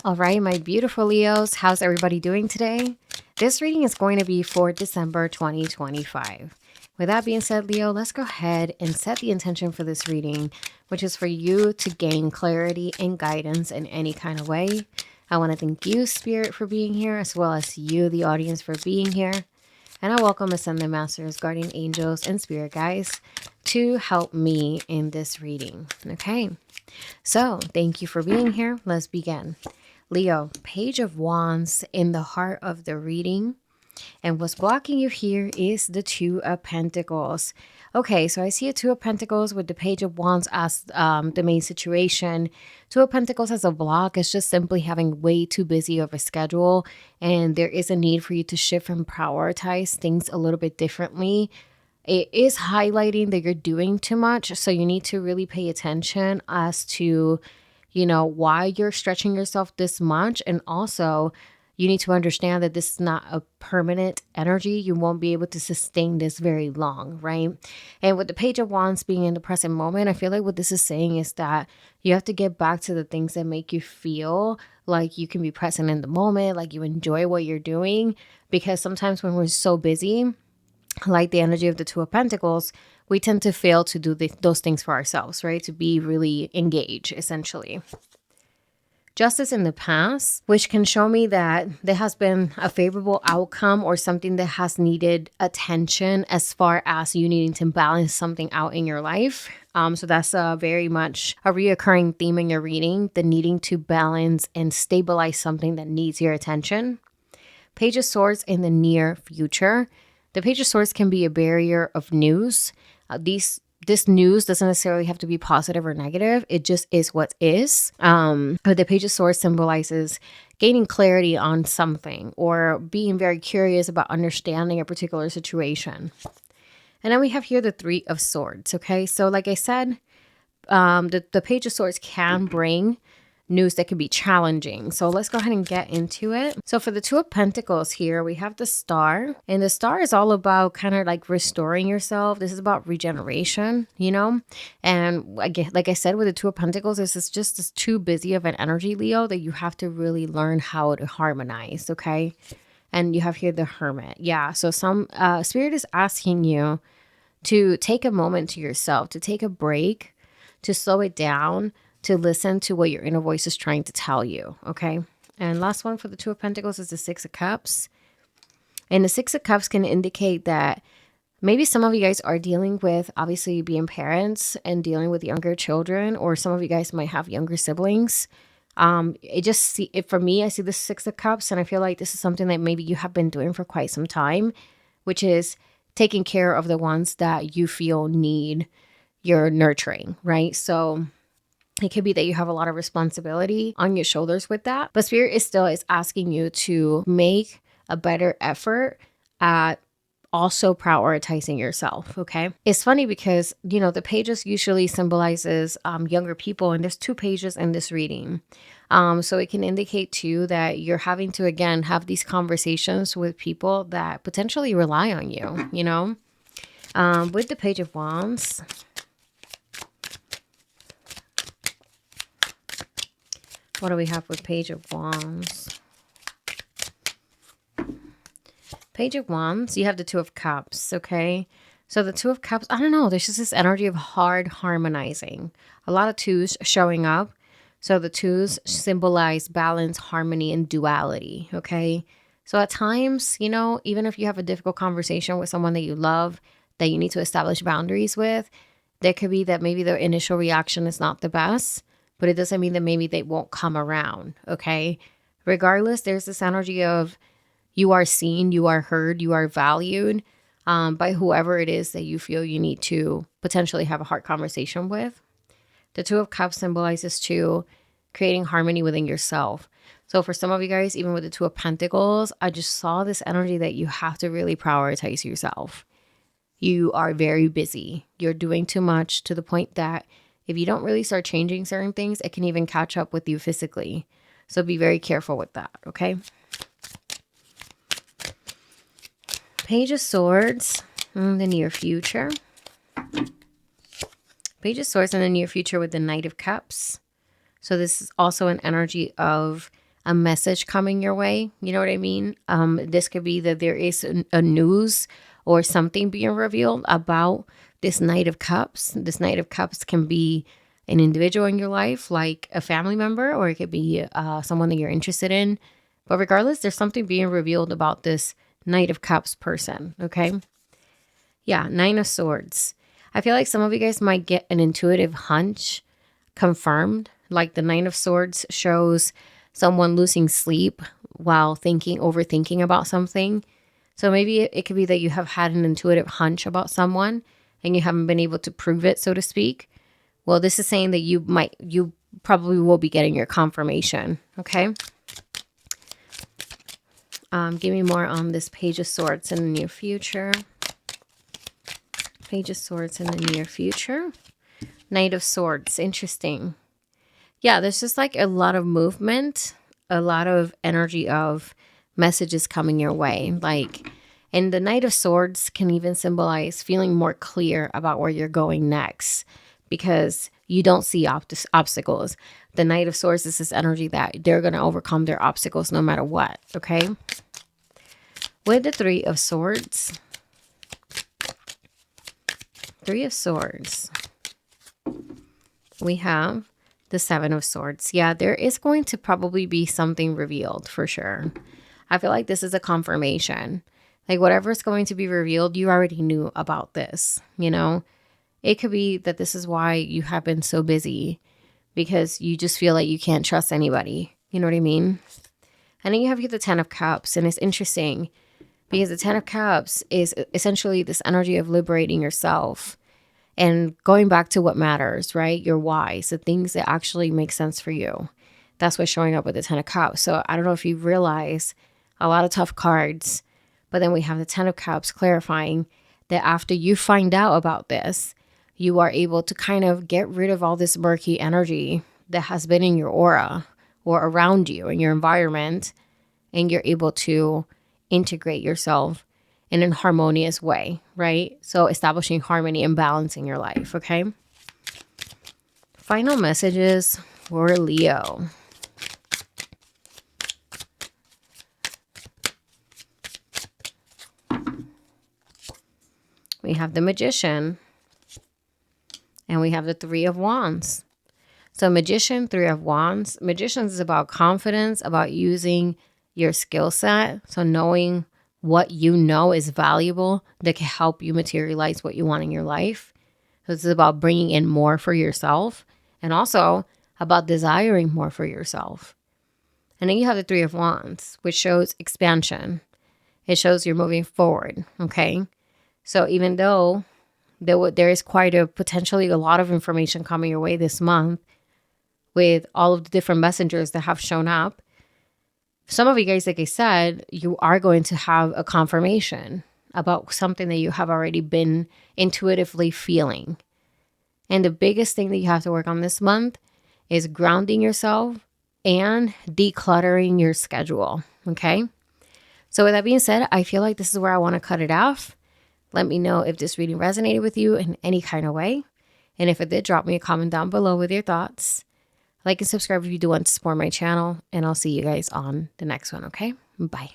All right, my beautiful Leos, how's everybody doing today? This reading is going to be for December 2025. With that being said, Leo, let's go ahead and set the intention for this reading, which is for you to gain clarity and guidance in any kind of way. I want to thank you, Spirit, for being here, as well as you, the audience, for being here. And I welcome Ascended Masters, Guardian Angels, and Spirit Guides to help me in this reading. Okay, so thank you for being here. Let's begin. Leo, Page of Wands in the heart of the reading. And what's blocking you here is the Two of Pentacles. Okay, so I see a Two of Pentacles with the Page of Wands as the main situation. Two of Pentacles as a block is just simply having way too busy of a schedule. And there is a need for you to shift and prioritize things a little bit differently. It is highlighting that you're doing too much. So you need to really pay attention as to why you're stretching yourself this much. And also, you need to understand that this is not a permanent energy. You won't be able to sustain this very long, right? And with the Page of Wands being in the present moment, I feel like what this is saying is that you have to get back to the things that make you feel like you can be present in the moment, like you enjoy what you're doing. Because sometimes when we're so busy, like the energy of the Two of Pentacles, we tend to fail to do those things for ourselves, right? To be really engaged, essentially. Justice in the past, which can show me that there has been a favorable outcome or something that has needed attention as far as you needing to balance something out in your life. So that's very much a reoccurring theme in your reading, the needing to balance and stabilize something that needs your attention. Page of Swords in the near future. The Page of Swords can be a barrier of news. This news doesn't necessarily have to be positive or negative. It just is what is. But the Page of Swords symbolizes gaining clarity on something or being very curious about understanding a particular situation. And then we have here the Three of Swords. Okay, so like I said, the Page of Swords can bring news that can be challenging. So let's go ahead and get into it. So for the Two of Pentacles here, we have the Star. And the Star is all about kind of like restoring yourself. This is about regeneration, And again, like I said, with the Two of Pentacles, this is just too busy of an energy, Leo, that you have to really learn how to harmonize, okay? And you have here the Hermit. Yeah, so some Spirit is asking you to take a moment to yourself, to take a break, to slow it down, to listen to what your inner voice is trying to tell you, okay? And last one for the Two of Pentacles is the Six of Cups. And the Six of Cups can indicate that maybe some of you guys are dealing with, obviously, being parents and dealing with younger children, or some of you guys might have younger siblings. For me, I see the Six of Cups, and I feel like this is something that maybe you have been doing for quite some time, which is taking care of the ones that you feel need your nurturing, right? So it could be that you have a lot of responsibility on your shoulders with that. But Spirit is asking you to make a better effort at also prioritizing yourself, okay? It's funny because, the pages usually symbolizes younger people, and there's two pages in this reading. So it can indicate too that you're having to, again, have these conversations with people that potentially rely on you, With the Page of Wands, what do we have with Page of Wands? Page of Wands, you have the Two of Cups, okay? So the Two of Cups, I don't know, there's just this energy of hard harmonizing. A lot of twos showing up. So the twos symbolize balance, harmony, and duality, okay? So at times, even if you have a difficult conversation with someone that you love, that you need to establish boundaries with, there could be that maybe the initial reaction is not the best, but it doesn't mean that maybe they won't come around, okay? Regardless, there's this energy of you are seen, you are heard, you are valued by whoever it is that you feel you need to potentially have a hard conversation with. The Two of Cups symbolizes too creating harmony within yourself. So for some of you guys, even with the Two of Pentacles, I just saw this energy that you have to really prioritize yourself. You are very busy. You're doing too much to the point that if you don't really start changing certain things, it can even catch up with you physically. So be very careful with that, okay? Page of Swords in the near future. Page of Swords in the near future with the Knight of Cups. So this is also an energy of a message coming your way. You know what I mean? This could be that there is a news or something being revealed about this Knight of Cups. This Knight of Cups can be an individual in your life, like a family member, or it could be someone that you're interested in. But regardless, there's something being revealed about this Knight of Cups person, okay? Yeah, Nine of Swords. I feel like some of you guys might get an intuitive hunch confirmed. Like the Nine of Swords shows someone losing sleep while overthinking about something. So maybe it could be that you have had an intuitive hunch about someone and you haven't been able to prove it, so to speak. Well, this is saying that you probably will be getting your confirmation, okay? Give me more on this Page of Swords in the near future. Page of Swords in the near future. Knight of Swords, interesting. Yeah, there's just like a lot of movement, a lot of energy of messages coming your way. Like, and the Knight of Swords can even symbolize feeling more clear about where you're going next because you don't see obstacles. The Knight of Swords is this energy that they're going to overcome their obstacles no matter what, okay? With the Three of Swords. Three of Swords. We have the Seven of Swords. Yeah, there is going to probably be something revealed for sure. I feel like this is a confirmation. Like whatever's going to be revealed, you already knew about this, you know? It could be that this is why you have been so busy because you just feel like you can't trust anybody. You know what I mean? And then you have the Ten of Cups, and it's interesting because the Ten of Cups is essentially this energy of liberating yourself and going back to what matters, right? Your whys, the things that actually make sense for you. That's what's showing up with the Ten of Cups. So I don't know if you realize a lot of tough cards, but then we have the Ten of Cups clarifying that after you find out about this, you are able to kind of get rid of all this murky energy that has been in your aura or around you in your environment, and you're able to integrate yourself in a harmonious way, right? So establishing harmony and balance in your life, okay? Final messages for Leo. We have the Magician, and we have the Three of Wands. So Magician, Three of Wands. Magicians is about confidence, about using your skill set. So knowing what you know is valuable that can help you materialize what you want in your life. So this is about bringing in more for yourself and also about desiring more for yourself. And then you have the Three of Wands, which shows expansion. It shows you're moving forward, okay? So even though there is quite potentially a lot of information coming your way this month with all of the different messengers that have shown up, some of you guys, like I said, you are going to have a confirmation about something that you have already been intuitively feeling. And the biggest thing that you have to work on this month is grounding yourself and decluttering your schedule, okay? So with that being said, I feel like this is where I want to cut it off. Let me know if this reading resonated with you in any kind of way. And if it did, drop me a comment down below with your thoughts. Like and subscribe if you do want to support my channel. And I'll see you guys on the next one, okay? Bye.